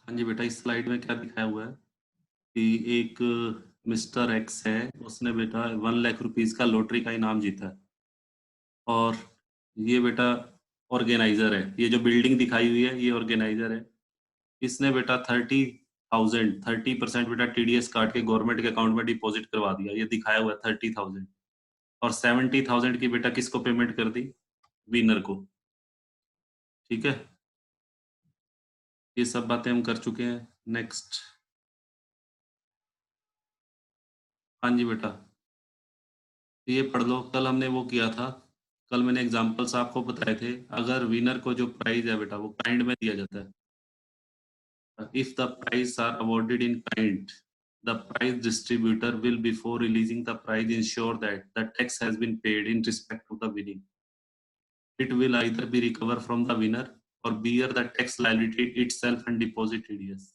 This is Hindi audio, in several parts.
हाँ जी बेटा, इस स्लाइड में क्या दिखाया हुआ है कि एक मिस्टर एक्स है, उसने बेटा 1 लाख रुपीज का लॉटरी का इनाम जीता है। और ये बेटा ऑर्गेनाइजर है, ये जो बिल्डिंग दिखाई हुई है ये ऑर्गेनाइजर है। इसने बेटा 30% बेटा टीडीएस काट के गवर्नमेंट के अकाउंट में डिपॉजिट करवा दिया, ये दिखाया हुआ है 30,000। और 70,000 की बेटा किसको पेमेंट कर दी? विनर को। ठीक है, ये सब बातें हम कर चुके हैं। नेक्स्ट। हाँ जी बेटा, ये पढ़ लो। कल हमने वो किया था, कल मैंने एग्जांपल्स आपको बताए थे। अगर विनर को जो प्राइज है बेटा वो काइंड में दिया जाता है, if the prize are awarded in kind, the prize distributor will before releasing the prize ensure that the tax has been paid in respect of the winning. It will either be recover from the winner or bear the tax liability itself and deposit TDS।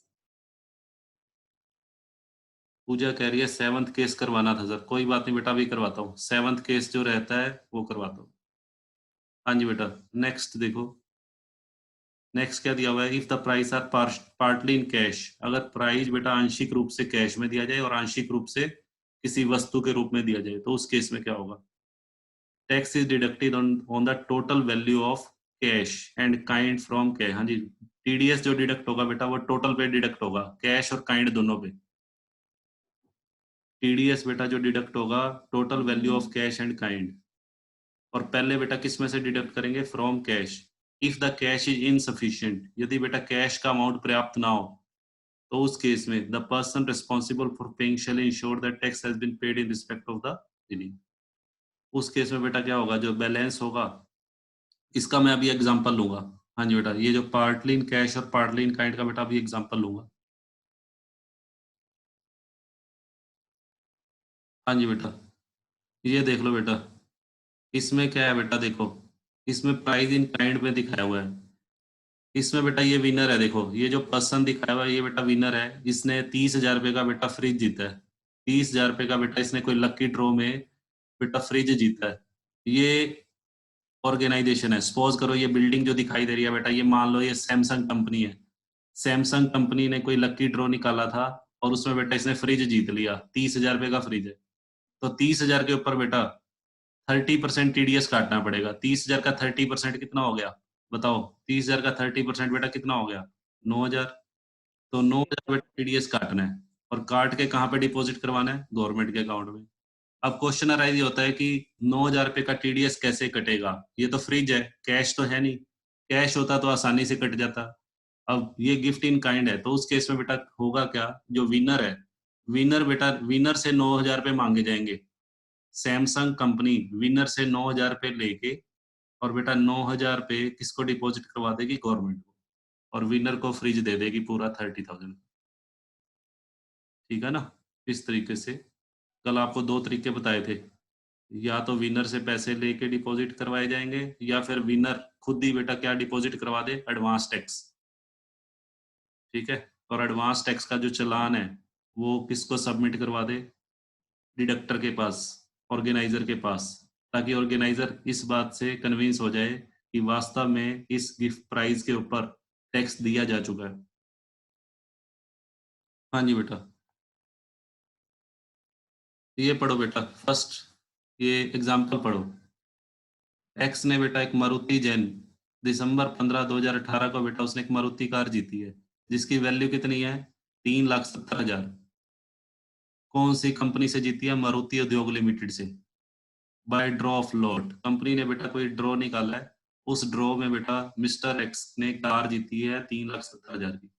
Puja कह रही है सेवंथ केस करवाना था सर। कोई बात नहीं बेटा, अभी करवाता हूँ। सेवंथ केस जो रहता है वो करवाता हूँ। हाँ जी बेटा, नेक्स्ट देखो। नेक्स्ट क्या दिया हुआ है? If the price are partly in cash, अगर प्राइस बेटा आंशिक रूप से कैश में दिया जाए और आंशिक रूप से किसी वस्तु के रूप में दिया जाए, तो उस केस में क्या होगा? Tax is deducted on the total value of cash and kind from cash. हाँ जी, टीडीएस जो डिडक्ट होगा बेटा वो टोटल पे डिडक्ट होगा, कैश और काइंड दोनों पे। टीडीएस बेटा जो डिडक्ट होगा total value of cash and kind. और पहले बेटा किस में से डिडक्ट करेंगे? From cash. If the cash is insufficient, यदि बेटा कैश का अमाउंट पर्याप्त ना हो, तो उस केस में the person responsible for paying shall ensure that tax has been paid in respect of the billing. उस केस में बेटा क्या होगा? जो बैलेंस होगा, इसका मैं अभी एग्जांपल लूंगा। हाँ जी बेटा, ये जो पार्टली इन कैश और पार्टली इन काइंड का बेटा अभी एग्जांपल लूंगा। हाँ जी बेटा, ये देख लो बेटा। इसमें क्या है बेटा? देखो, इसमें प्राइस इन काइंड में दिखाया हुआ है। इसमें बेटा ये विनर है, देखो ये जो पर्सन दिखाया हुआ है ये बेटा विनर है। इसने 30,000 रुपए का बेटा फ्रिज जीता है। 30,000 रुपए का बेटा इसने कोई लकी ड्रॉ में बेटा फ्रिज जीता है। ये ऑर्गेनाइजेशन है। सपोज करो ये बिल्डिंग जो दिखाई दे रही है बेटा, ये मान लो ये सैमसंग कंपनी है। सैमसंग कंपनी ने कोई लकी ड्रॉ निकाला था और उसमें बेटा इसने फ्रिज जीत लिया। 30,000 रुपए का फ्रिज है, तो 30,000 के ऊपर बेटा 30% टीडीएस काटना पड़ेगा। 30,000 का 30% कितना हो गया? बताओ, 30,000 का 30% बेटा कितना हो गया? 9,000। तो 9,000 बेटा टीडीएस काटना है, और काट के कहाँ पे डिपॉजिट करवाना है? गवर्नमेंट के अकाउंट में। अब क्वेश्चन अराइज होता है कि 9,000 रुपए का टीडीएस कैसे कटेगा? ये तो फ्रिज है, कैश तो है नहीं। कैश होता तो आसानी से कट जाता। अब ये गिफ्ट इन काइंड है, तो उस केस में बेटा होगा क्या? जो विनर है, विनर बेटा, विनर से 9,000 रुपए मांगे जाएंगे। सैमसंग कंपनी विनर से 9,000 रुपए लेके, और बेटा 9,000 रुपए किसको डिपॉजिट करवा देगी? गवर्नमेंट को। और विनर को फ्रिज दे देगी पूरा 30,000। ठीक है ना? इस तरीके से कल आपको दो तरीके बताए थे। या तो विनर से पैसे लेके डिपॉजिट करवाए जाएंगे, या फिर विनर खुद ही बेटा क्या डिपॉजिट करवा दे? Advance tax. ठीक है, और एडवांस टैक्स का जो चालान है वो किसको सबमिट करवा दे? डिडक्टर के पास, ऑर्गेनाइजर के पास। ताकि ऑर्गेनाइजर इस बात से कन्विंस हो जाए कि वास्तव में इस गिफ्ट प्राइज के ऊपर टैक्स दिया जा चुका है। हाँ जी बेटा, ये पढ़ो बेटा फर्स्ट, ये एग्जाम्पल पढ़ो। एक्स ने बेटा एक मारुति जैन, दिसंबर 15 2018 को बेटा उसने एक मारुति कार जीती है, जिसकी वैल्यू कितनी है? 3,70,000। कौन सी कंपनी से जीती है? मारुति उद्योग लिमिटेड से। By draw of lot, company ने बेटा कोई ड्रॉ निकाला है। उस ड्रॉ में बेटा मिस्टर एक्स ने कार जीती है 3,70,000 की।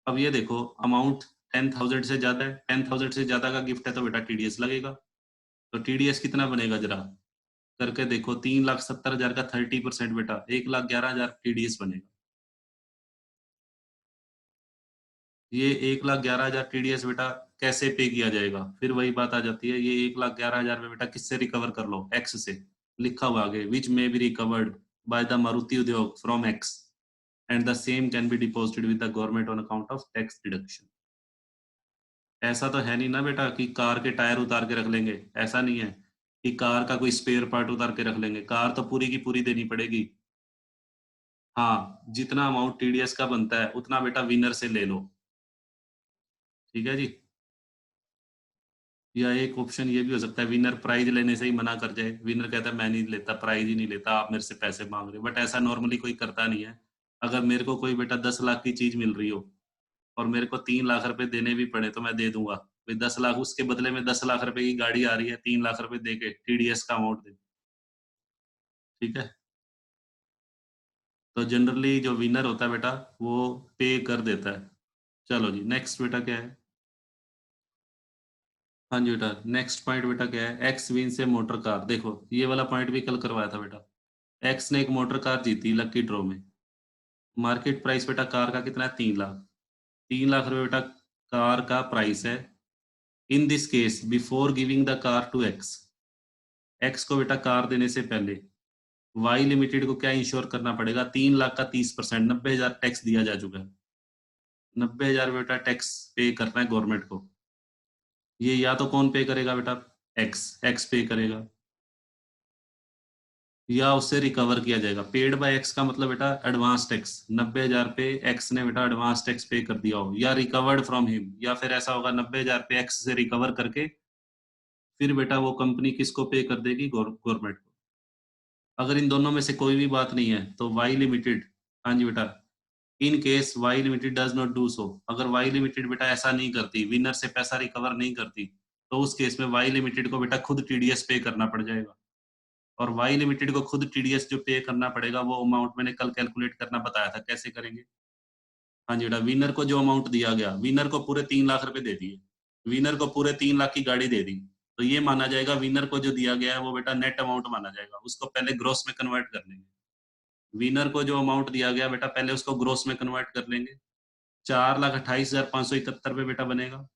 अब ये देखो, अमाउंट 10,000 से ज्यादा है। 10,000 से ज्यादा का गिफ्ट है तो बेटा टीडीएस लगेगा। तो टीडीएस कितना बनेगा जरा करके देखो। 3,70,000 का 30% बेटा 1,11,000 टीडीएस बनेगा। ये 1,11,000 टीडीएस बेटा कैसे पे किया जाएगा? फिर वही बात आ जाती है, ये 1,11,000 में बेटा किससे रिकवर कर लो? एक्स से। लिखा हुआ आगे, which may be recovered by the Maruti Udyog from X and the same can be deposited with the government on account of tax deduction. ऐसा तो है नहीं ना बेटा कि कार के टायर उतार के रख लेंगे। ऐसा नहीं है कि कार का कोई स्पेयर पार्ट उतार के रख लेंगे। कार तो पूरी की पूरी देनी पड़ेगी। हाँ, जितना अमाउंट टीडीएस का बनता है उतना बेटा विनर से ले लो, ठीक है जी। या एक ऑप्शन ये भी हो सकता है विनर प्राइज लेने से ही मना कर जाए, विनर कहता है मैं नहीं लेता, प्राइज ही नहीं लेता, आप मेरे से पैसे मांग रहे हो, बट ऐसा नॉर्मली कोई करता नहीं है। अगर मेरे को कोई बेटा 10 लाख की चीज मिल रही हो और मेरे को 3 लाख रुपए देने भी पड़े तो मैं दे दूंगा भाई, 10 लाख उसके बदले में 10 लाख रुपए की गाड़ी आ रही है, 3 लाख रुपए दे के टीडीएस का अमाउंट दे, ठीक है। तो जनरली जो विनर होता है बेटा वो पे कर देता है। चलो जी नेक्स्ट बेटा क्या है। हाँ जी बेटा, नेक्स्ट पॉइंट बेटा क्या है, एक्स विन से मोटर कार, देखो ये वाला पॉइंट भी कल करवाया था बेटा। एक्स ने एक मोटर कार जीती लकी ड्रॉ में। मार्केट प्राइस बेटा कार का कितना है, 3 लाख। 3 लाख रुपए बेटा कार का प्राइस है। In this case before giving the car to X, X को बेटा कार देने से पहले वाई लिमिटेड को क्या इंश्योर करना पड़ेगा, 3 लाख का 30%, 90,000 टैक्स दिया जा चुका है। 90,000 बेटा टैक्स पे करना है गवर्नमेंट को। ये या तो कौन पे करेगा बेटा, एक्स, एक्स पे करेगा, या उससे रिकवर किया जाएगा। पेड बाय एक्स का मतलब बेटा एडवांस टैक्स, 90,000 पे एक्स ने बेटा एडवांस टैक्स पे कर दिया हो, या रिकवर्ड फ्रॉम हिम, या फिर ऐसा होगा 90,000 पे एक्स से रिकवर करके फिर बेटा वो कंपनी किसको पे कर देगी, गवर्नमेंट को। अगर इन दोनों में से कोई भी बात नहीं है तो वाई लिमिटेड, हाँ जी बेटा, in case Y limited does not do so, अगर वाई लिमिटेड बेटा ऐसा नहीं करती, विनर से पैसा रिकवर नहीं करती, तो उस केस में वाई लिमिटेड को बेटा खुद टीडीएस पे करना पड़ जाएगा। और वाई लिमिटेड को खुद टीडीएस जो पे करना पड़ेगा वो अमाउंट मैंने कल कैलकुलेट करना बताया था, कैसे करेंगे। हाँ जी बेटा, विनर को जो अमाउंट दिया गया, विनर को पूरे 3 लाख रुपए दे दिए, विनर को पूरे 3 लाख की गाड़ी दे दी, तो ये माना जाएगा विनर को जो दिया गया है वो बेटा नेट अमाउंट माना जाएगा, उसको पहले ग्रोस में कन्वर्ट कर लेंगे। विनर को जो अमाउंट दिया गया बेटा पहले उसको ग्रोस में कन्वर्ट कर लेंगे, 4,28,571 पे बेटा बनेगा।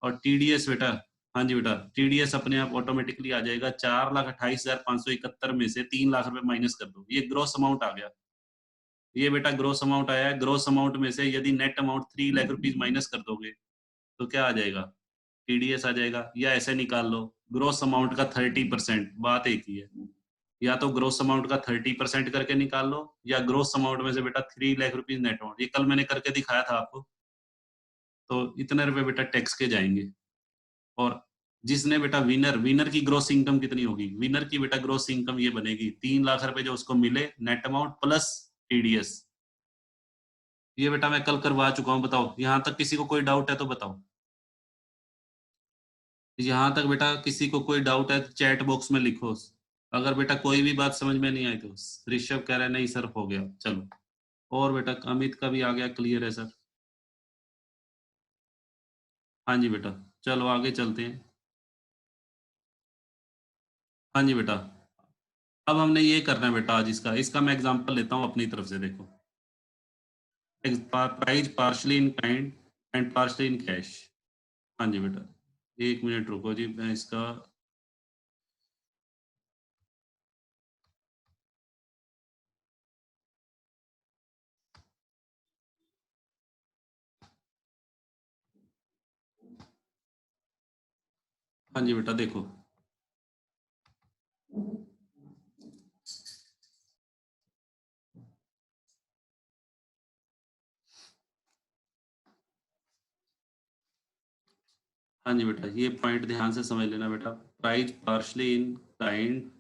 और टीडीएस बेटा, हाँ जी बेटा, टीडीएस अपने आप ऑटोमेटिकली आ जाएगा, 4,28,571 में से 3 लाख रुपए माइनस कर दो, ये ग्रोस अमाउंट आ गया। ये बेटा ग्रोस अमाउंट आया है, ग्रोस अमाउंट में से यदि net amount 3 lakh rupees minus कर दोगे तो क्या आ जाएगा, टीडीएस आ जाएगा। या ऐसे निकाल लो, ग्रोस अमाउंट का 30%, बात एक ही है। या तो ग्रोस अमाउंट का 30% करके निकाल लो, या ग्रोस अमाउंट में से बेटा 3 लाख रुपीज नेट अमाउंट, ये कल मैंने करके दिखाया था आपको। तो इतने रुपए बेटा टैक्स के जाएंगे। और जिसने बेटा विनर, विनर की ग्रोस इनकम कितनी होगी, विनर की बेटा ग्रोस इनकम ये बनेगी 3 लाख रुपए जो उसको मिले नेट अमाउंट प्लस टीडीएस। ये बेटा मैं कल करवा चुका हूँ, बताओ यहाँ तक किसी को कोई डाउट है तो बताओ। यहाँ तक बेटा किसी को कोई डाउट है तो चैट बॉक्स में लिखो। अगर बेटा कोई भी बात समझ में नहीं आई तो ऋषभ कह रहा है नहीं सर हो गया, चलो। और बेटा अमित का भी आ गया, क्लियर है सर। हाँ जी बेटा, चलो आगे चलते हैं। हाँ जी बेटा, अब हमने ये करना है बेटा आज, इसका इसका मैं एग्जांपल लेता हूँ अपनी तरफ से, देखो। Prize partially in kind and partially in cash. हाँ जी बेटा, 1 मिनट रुको जी, मैं इसका, हाँ जी बेटा देखो। हाँ जी बेटा, ये पॉइंट ध्यान से समझ लेना बेटा, प्राइज पार्शली इन काइंड।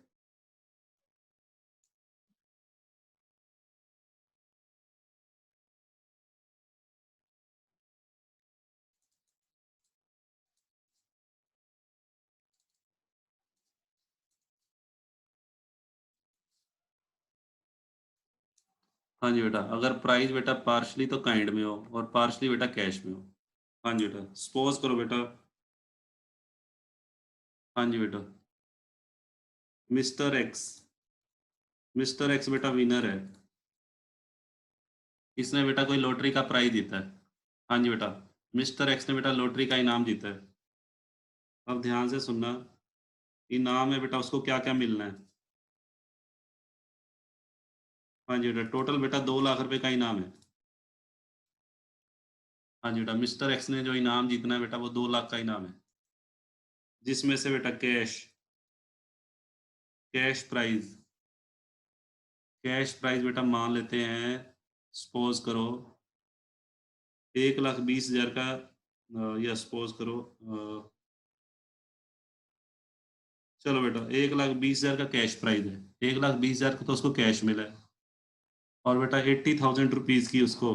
हाँ जी बेटा, अगर प्राइस बेटा पार्शली तो काइंड में हो और पार्शली बेटा कैश में हो। हाँ जी बेटा, सपोज करो बेटा, हाँ जी बेटा, मिस्टर एक्स, मिस्टर एक्स बेटा विनर है, इसने बेटा कोई लॉटरी का प्राइज जीता है। हाँ जी बेटा, मिस्टर एक्स ने बेटा लॉटरी का इनाम जीता है। अब ध्यान से सुनना, इनाम है बेटा उसको क्या क्या मिलना है। हाँ जी बेटा, टोटल बेटा 2 लाख रुपए का इनाम है। हाँ जी बेटा, मिस्टर एक्स ने जो इनाम जीतना है बेटा वो 2 लाख का इनाम है, जिसमें से बेटा cash, cash prize, cash price बेटा मान लेते हैं, सपोज करो 1,20,000 का, या सपोज करो चलो बेटा 1,20,000 का कैश प्राइस है, 1,20,000 का तो उसको कैश मिला है, और बेटा 80,000 रुपीज की उसको,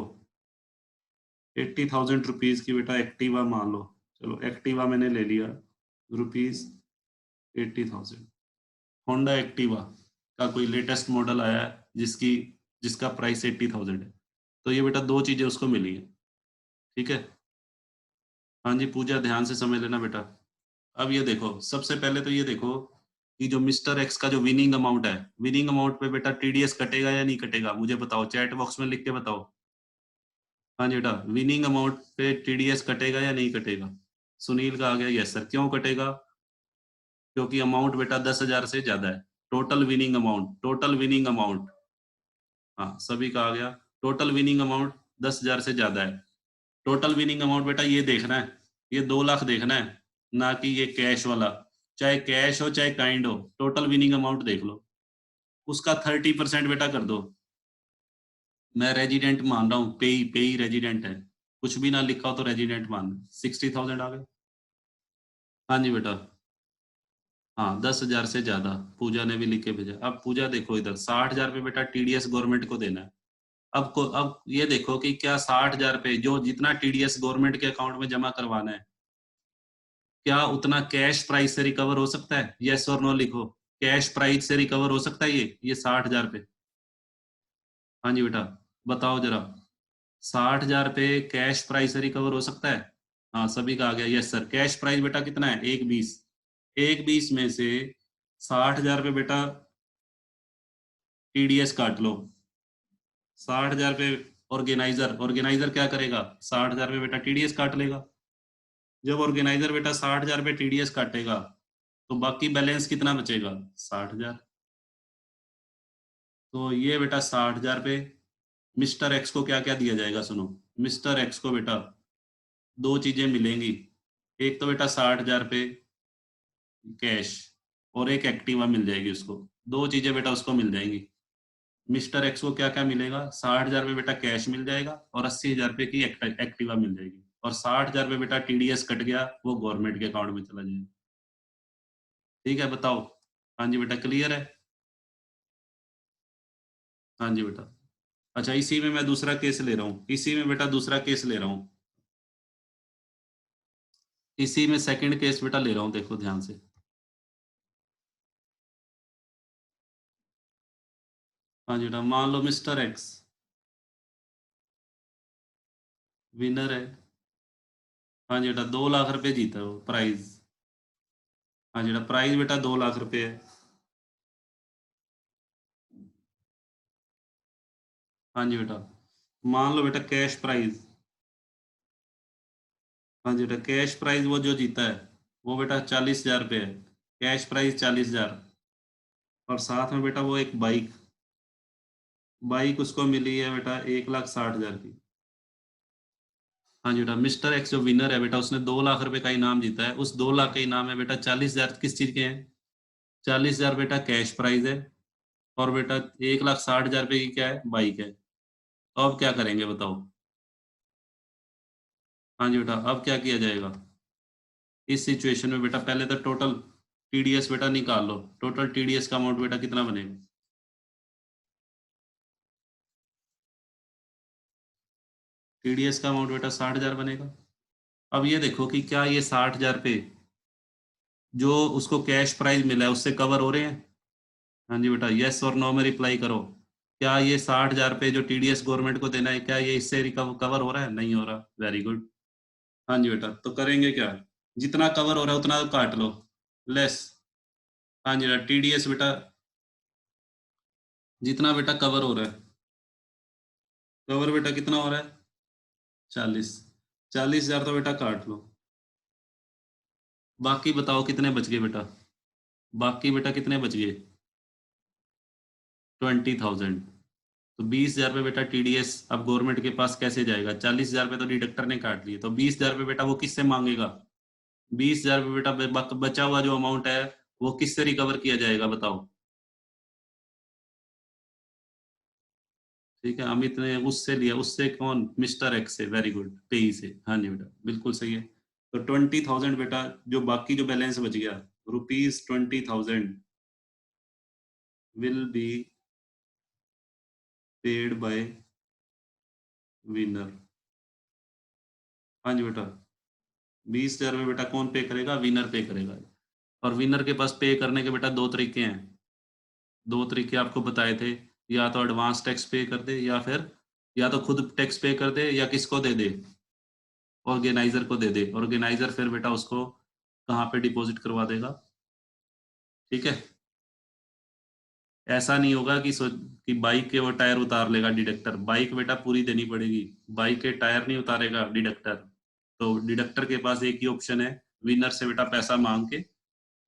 80,000 रुपीज की बेटा एक्टिवा मान लो, चलो एक्टिवा मैंने ले लिया, रुपीज 80,000, होंडा एक्टिवा का कोई लेटेस्ट मॉडल आया है जिसकी जिसका प्राइस 80,000 है, तो ये बेटा दो चीजें उसको मिली है। ठीक है, हाँ जी पूजा ध्यान से समझ लेना बेटा। अब ये देखो, सबसे पहले तो ये देखो कि जो मिस्टर एक्स का जो विनिंग अमाउंट है, विनिंग अमाउंट पे बेटा टीडीएस कटेगा या नहीं कटेगा, मुझे बताओ, चैट बॉक्स में लिख के बताओ। हाँ जी बेटा, विनिंग अमाउंट पे टीडीएस कटेगा या नहीं कटेगा? सुनील का आ गया यस सर, क्यों कटेगा? क्योंकि अमाउंट बेटा 10,000 से ज्यादा है, total winning amount, total winning amount, हाँ सभी का आ गया, टोटल विनिंग अमाउंट 10,000 से ज्यादा है। टोटल विनिंग अमाउंट बेटा ये देखना है, ये 2 लाख देखना है, ना कि ये कैश वाला, चाहे कैश हो चाहे काइंड हो, टोटल विनिंग अमाउंट देख लो, उसका 30% बेटा कर दो। मैं रेजिडेंट मान रहा हूँ, पेई पेई रेजिडेंट है, कुछ भी ना लिखा हो तो रेजिडेंट मान, 60,000 आ गए। हाँ जी बेटा, हाँ 10,000 से ज्यादा, पूजा ने भी लिख के भेजा। अब पूजा देखो इधर, 60,000 पे बेटा टीडीएस गवर्नमेंट को देना है। अब ये देखो कि क्या 60,000 पे जो जितना टीडीएस गवर्नमेंट के अकाउंट में जमा करवाना है, क्या उतना कैश प्राइस से रिकवर हो सकता है? यस और नो लिखो, कैश प्राइस से रिकवर हो सकता है ये 60,000 पे? हाँ जी बेटा, बताओ जरा, 60,000 पे कैश प्राइस से रिकवर हो सकता है? हाँ सभी का आ गया यस सर। कैश प्राइस बेटा कितना है? 1,20, 1,20 में से 60,000 पे बेटा टीडीएस काट लो, 60,000 पे ऑर्गेनाइजर, ऑर्गेनाइजर क्या करेगा? 60,000 पे बेटा टीडीएस काट लेगा। जब ऑर्गेनाइजर बेटा 60,000 पे टीडीएस काटेगा, तो बाकी बैलेंस कितना बचेगा? 60,000। तो ये बेटा 60,000 पे मिस्टर एक्स को क्या क्या दिया जाएगा, सुनो, मिस्टर एक्स को बेटा दो चीजें मिलेंगी, एक तो बेटा 60,000 पे कैश, और एक एक्टिवा मिल जाएगी उसको, दो चीजें बेटा उसको मिल जाएंगी। मिस्टर एक्स को क्या क्या मिलेगा? 60,000 पे बेटा कैश मिल जाएगा, और 80,000 पे की एक्टिवा मिल जाएगी, और 60,000 पे बेटा टीडीएस कट गया, वो गवर्नमेंट के अकाउंट में चला जाएगा। ठीक है बताओ। हाँ जी बेटा क्लियर है। हाँ जी बेटा। अच्छा इसी में मैं दूसरा केस ले रहा हूँ, इसी में बेटा दूसरा केस ले रहा हूँ, इसी में सेकंड केस बेटा ले रहा हूँ, देखो ध्यान से। हाँ जी बेटा, मान लो मिस्टर एक्स विनर है। हाँ जी बेटा 2 लाख रुपए जीता है वो प्राइज। हाँ जी बेटा, प्राइज बेटा 2 लाख रुपए है। हाँ जी बेटा, मान लो बेटा कैश प्राइज, हाँ जी बेटा कैश प्राइज वो जो जीता है वो बेटा 40,000 पे है, कैश प्राइज 40,000, और साथ में बेटा वो एक बाइक, बाइक उसको मिली है बेटा 1,60,000 की। हाँ जी बेटा, मिस्टर एक्स जो विनर है बेटा, उसने 2 लाख रुपए का इनाम जीता है, उस 2 लाख के इनाम में बेटा 40,000 किस चीज के हैं? 40,000 बेटा कैश प्राइज है, और बेटा 1,60,000 रुपए की क्या है? बाइक है। तो अब क्या करेंगे बताओ? हाँ जी बेटा, अब क्या किया जाएगा इस सिचुएशन में? बेटा पहले तो टोटल टीडीएस बेटा निकाल लो, टोटल टीडीएस का अमाउंट बेटा कितना बनेगा? टीडीएस का अमाउंट बेटा 60,000 बनेगा। अब ये देखो कि क्या ये 60,000 पे जो उसको कैश प्राइज मिला है उससे कवर हो रहे हैं? हाँ जी बेटा, यस और नो में रिप्लाई करो। क्या ये 60,000 पे जो टीडीएस गवर्नमेंट को देना है, क्या ये इससे रिकवर कवर हो रहा है? नहीं हो रहा, वेरी गुड। हाँ जी बेटा, तो करेंगे क्या? जितना कवर हो रहा है उतना तो काट लो, लेस। हाँ जी बेटा, टीडीएस बेटा जितना बेटा कवर हो रहा है, कवर बेटा कितना हो रहा है? 40, 40,000 तो बेटा काट लो, बाकी बताओ कितने बच गए बेटा? बाकी बेटा कितने बच गए? 20,000। तो 20,000 पे बेटा टीडीएस अब गवर्नमेंट के पास कैसे जाएगा? 40,000 पे तो डिडक्टर ने काट लिए, तो 20,000 पे बेटा वो किससे मांगेगा? 20,000 पे बेटा बचा हुआ जो अमाउंट है वो किससे रिकवर किया जाएगा बताओ? ठीक है, अमित ने उससे लिया, उससे कौन, मिस्टर एक्स से, वेरी गुड, तेई से, हाँ जी बेटा बिल्कुल सही है। तो 20,000 बेटा, जो बाकी जो बैलेंस बच गया, ₹20,000 will be paid by winner. हाँ जी बेटा, 20,000 में बेटा कौन पे करेगा, विनर पे करेगा। और विनर के पास पे करने के बेटा दो तरीके हैं, दो तरीके आपको बताए थे, या तो एडवांस टैक्स पे कर दे, या फिर या तो खुद टैक्स पे कर दे, या किसको दे दे, ऑर्गेनाइजर को दे दे। ऑर्गेनाइजर फिर बेटा उसको कहाँ पे डिपॉजिट करवा देगा, ठीक है। ऐसा नहीं होगा कि बाइक के वो टायर उतार लेगा डिडक्टर, बाइक बेटा पूरी देनी पड़ेगी, बाइक के टायर नहीं उतारेगा डिडक्टर। तो डिडक्टर के पास एक ही ऑप्शन है, विनर से बेटा पैसा मांग के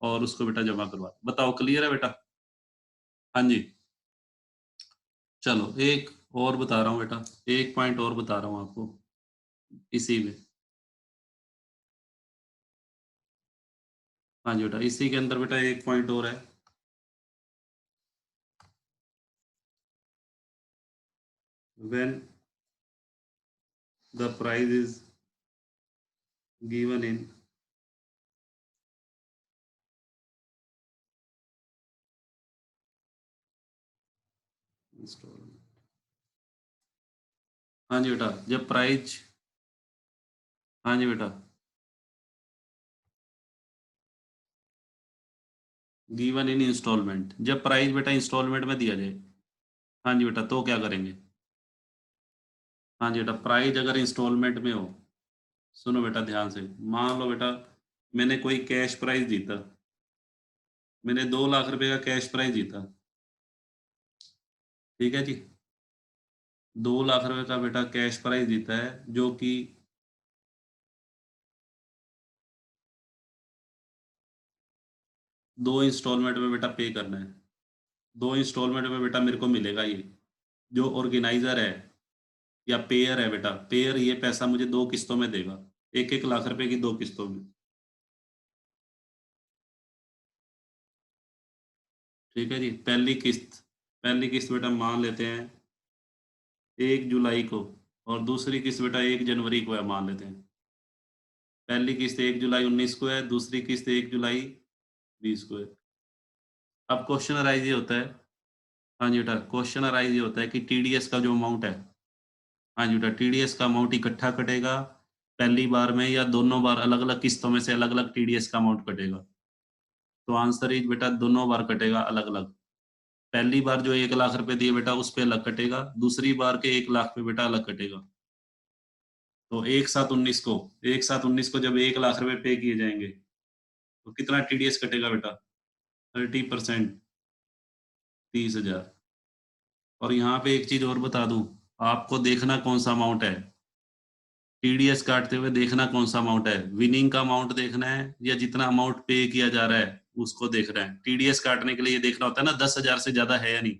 और उसको बेटा जमा करवा। बताओ क्लियर है बेटा? हाँ जी। चलो एक और बता रहा हूँ बेटा, एक पॉइंट और बता रहा हूँ आपको इसी में। हाँ जी बेटा, इसी के अंदर बेटा एक पॉइंट और है। When the prize is given in installment. हाँ जी बेटा, जब प्राइज, हाँ जी बेटा, गिवन इन इंस्टॉलमेंट, जब प्राइज बेटा इंस्टॉलमेंट में दिया जाए। हाँ जी बेटा, तो क्या करेंगे? हाँ जी बेटा, प्राइज अगर इंस्टॉलमेंट में हो, सुनो बेटा ध्यान से, मान लो बेटा मैंने कोई कैश प्राइज जीता, मैंने 2 लाख रुपए का कैश प्राइज जीता, ठीक है जी। 2 लाख रुपए का बेटा कैश प्राइज जीता है, जो कि दो इंस्टॉलमेंट में बेटा पे करना है। दो इंस्टॉलमेंट में बेटा मेरे को मिलेगा ये, जो ऑर्गेनाइजर है या पेयर है बेटा, पेयर ये पैसा मुझे दो किस्तों में देगा, 1-1 लाख रुपए की दो किस्तों में, ठीक है जी। पहली किस्त बेटा मान लेते हैं 1 जुलाई को, और दूसरी किस्त बेटा 1 जनवरी को है मान लेते हैं। पहली किस्त 1 जुलाई 2019 को है, दूसरी किस्त 1 जुलाई 2020 को है। अब क्वेश्चन अराइज ये होता है, हाँ जी बेटा क्वेश्चन अराइज ये होता है कि टीडीएस का जो अमाउंट है, हाँ जी बेटा टीडीएस का अमाउंट इकट्ठा कटेगा पहली बार में, या दोनों बार अलग अलग किस्तों में से अलग अलग टीडीएस का अमाउंट कटेगा? तो आंसर इज बेटा दोनों बार कटेगा अलग अलग। पहली बार जो 1 लाख रुपए दिए बेटा उस पे अलग कटेगा, दूसरी बार के 1 लाख पे बेटा अलग कटेगा। तो एक साथ उन्नीस को जब 1 लाख रुपए पे किए जाएंगे, तो कितना टीडीएस कटेगा बेटा? 30%, 30,000। और यहाँ पे एक चीज और बता दूं, आपको देखना कौन सा अमाउंट है, टीडीएस काटते हुए देखना कौन सा अमाउंट है, विनिंग का अमाउंट देखना है या जितना अमाउंट पे किया जा रहा है उसको देखना है। टीडीएस काटने के लिए ये देखना होता है ना 10,000 से ज्यादा है या नहीं,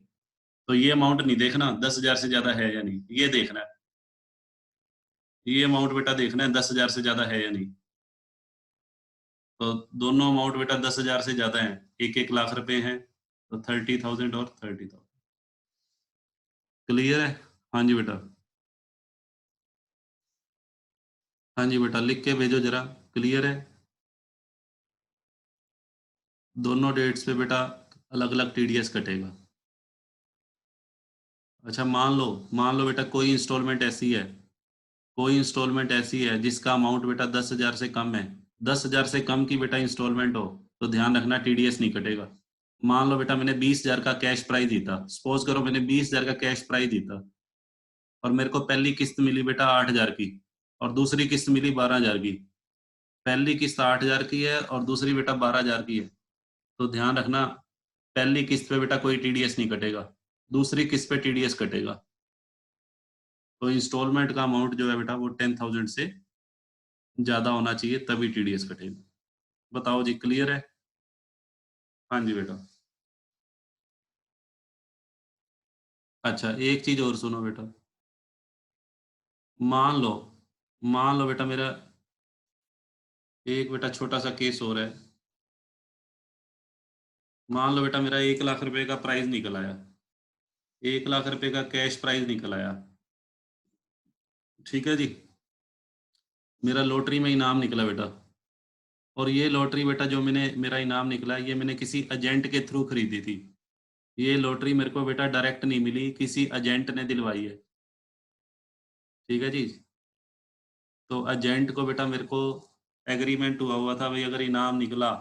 तो ये अमाउंट नहीं देखना 10,000 से ज्यादा है या नहीं, ये देखना है, ये अमाउंट बेटा देखना है 10,000 से ज्यादा है या नहीं। तो दोनों अमाउंट बेटा 10,000 से ज्यादा है, 1-1 लाख रुपए हैं, तो 30,000 और 30,000। क्लियर है? हाँ जी बेटा, हाँ जी बेटा लिख के भेजो जरा। क्लियर है? दोनों डेट्स पे बेटा अलग अलग टीडीएस कटेगा। अच्छा मान लो बेटा कोई इंस्टॉलमेंट ऐसी है जिसका अमाउंट बेटा 10,000 से कम है, 10,000 से कम की बेटा इंस्टॉलमेंट हो, तो ध्यान रखना टीडीएस नहीं कटेगा। मान लो बेटा मैंने 20,000 का कैश प्राइज जीता, सपोज करो मैंने 20,000 का कैश प्राइज जीता, और मेरे को पहली किस्त मिली बेटा 8,000 की, और दूसरी किस्त मिली 12,000 की। पहली किस्त 8,000 की है और दूसरी बेटा 12,000 की है, तो ध्यान रखना पहली किस्त पे बेटा कोई टीडीएस नहीं कटेगा, दूसरी किस्त पे टीडीएस कटेगा। तो इंस्टॉलमेंट का अमाउंट जो है बेटा वो 10,000 से ज्यादा होना चाहिए, तभी टीडीएस कटेगा। बताओ जी क्लियर है? हाँ जी बेटा। अच्छा एक चीज और सुनो बेटा, मान लो मान लो बेटा मेरा एक बेटा छोटा सा केस हो रहा है। मान लो बेटा मेरा 1 लाख रुपए का प्राइस निकल आया, 1 लाख रुपए का कैश प्राइज निकल आया, ठीक है जी। मेरा लॉटरी में इनाम निकला बेटा, और ये लॉटरी बेटा जो मेरा इनाम निकला है, ये मैंने किसी एजेंट के थ्रू खरीदी थी। ये लॉटरी मेरे को बेटा डायरेक्ट नहीं मिली, किसी एजेंट ने दिलवाई है, ठीक है जी। तो एजेंट को बेटा मेरे को एग्रीमेंट हुआ हुआ था, भाई अगर इनाम निकला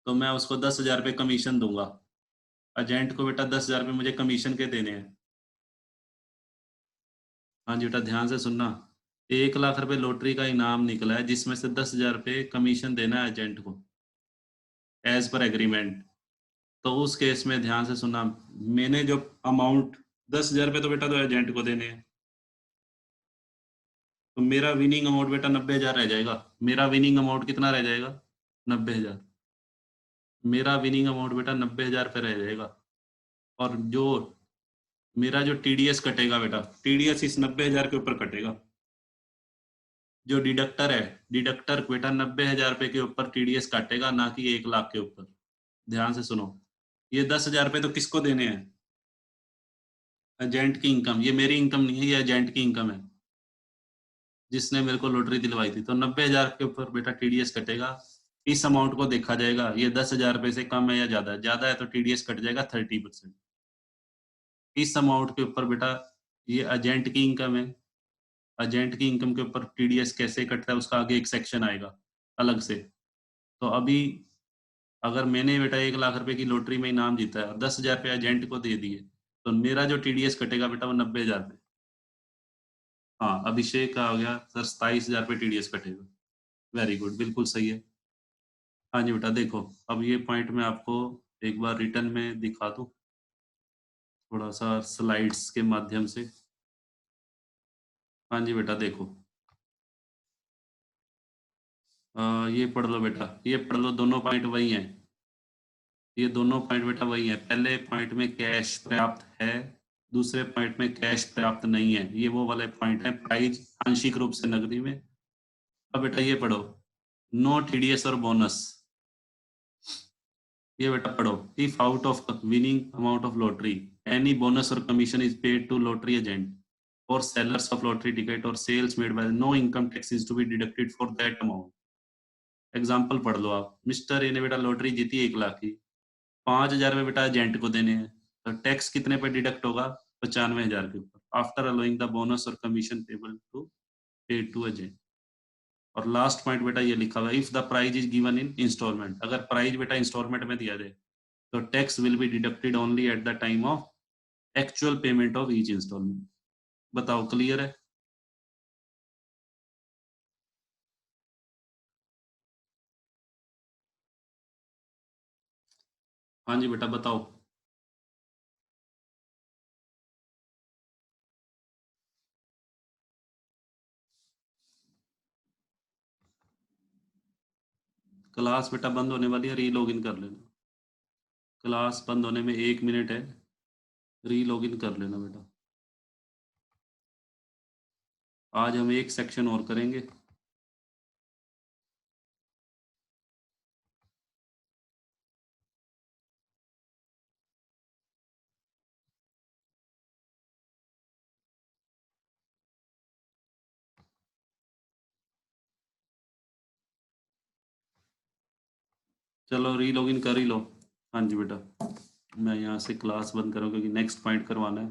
तो मैं उसको 10,000 रुपये कमीशन दूंगा। एजेंट को बेटा 10,000 रुपये मुझे कमीशन के देने हैं। हाँ जी बेटा, ध्यान से सुनना। 1 लाख रुपए लॉटरी का इनाम निकला है, जिसमें से 10,000 रुपये कमीशन देना है एजेंट को, एज पर एग्रीमेंट। तो उस केस में ध्यान से सुनना, मैंने जो अमाउंट 10,000 रुपये तो बेटा तो एजेंट को देने हैं, तो मेरा विनिंग अमाउंट बेटा 90,000 रह जाएगा। मेरा विनिंग अमाउंट कितना रह जाएगा? 90,000। मेरा विनिंग अमाउंट बेटा 90,000 पे रह जाएगा। और जो मेरा जो टीडीएस कटेगा बेटा, टीडीएस इस 90,000 के ऊपर कटेगा। जो डिडक्टर है, डिडक्टर बेटा 90,000 रुपये के ऊपर टीडीएस काटेगा, ना कि 1 लाख के ऊपर। ध्यान से सुनो, ये 10,000 रुपये तो किसको देने हैं? एजेंट की इनकम। ये मेरी इनकम नहीं है, ये एजेंट की इनकम है, जिसने मेरे को लॉटरी दिलवाई थी। तो 90,000 के ऊपर बेटा टीडीएस कटेगा। इस अमाउंट को देखा जाएगा, ये 10,000 रुपये से कम है या ज्यादा है? ज्यादा है तो टीडीएस कट जाएगा 30%। इस अमाउंट के ऊपर बेटा ये एजेंट की इनकम है। एजेंट की इनकम के ऊपर टीडीएस कैसे कटता है, उसका आगे एक सेक्शन आएगा अलग से। तो अभी अगर मैंने बेटा 1 लाख रुपए की लॉटरी में इनाम जीता है और 10,000 रुपये एजेंट को दे दिए, तो मेरा जो टीडीएस कटेगा बेटा वो 90,000 रुपये। हाँ, अभिषेक का हो गया सर, 27,000 रुपये टीडीएस कटेगा। वेरी गुड, बिल्कुल सही है। हाँ जी बेटा, देखो अब ये पॉइंट मैं आपको एक बार रिटर्न में दिखा दूं, थोड़ा सा स्लाइड्स के माध्यम से। हाँ जी बेटा, देखो ये पढ़ लो बेटा, ये पढ़ लो, दोनों पॉइंट वही हैं। ये दोनों पॉइंट बेटा वही है। पहले पॉइंट में कैश पर्याप्त है, दूसरे पॉइंट में कैश पर्याप्त नहीं है। ये वो वाले पॉइंट है, प्राइज आंशिक रूप से नकदी में। अब बेटा ये पढ़ो, नो टीडीएस और बोनस। ये बेटा पढ़ो, if out of winning amount of lottery any bonus और commission is paid to lottery agent or sellers of lottery ticket or sales made by, no income tax is to be deducted for that amount. Example पढ़ लो आप। मिस्टर ए ने बेटा लॉटरी जीती 1 लाख की, 5,000 रुपये बेटा एजेंट को देने हैं, तो टैक्स कितने पे डिडक्ट होगा? 95,000 के ऊपर, आफ्टर अलोइंग द बोनस और commission payable to paid to agent. और लास्ट पॉइंट बेटा ये लिखा हुआ है, if the prize is given in installment. अगर प्राइज बेटा इंस्टॉलमेंट में दिया जाए तो tax will be deducted only at the time of actual payment of each installment. बताओ, क्लियर है? हाँ जी बेटा, बताओ। क्लास बेटा बंद होने वाली है, री लॉग इन कर लेना। क्लास बंद होने में 1 मिनट है, री लॉग इन कर लेना बेटा। आज हम एक सेक्शन और करेंगे। चलो री लॉग इन कर ही लो। हाँ जी बेटा, मैं यहाँ से क्लास बंद करूँ क्योंकि नेक्स्ट पॉइंट करवाना है।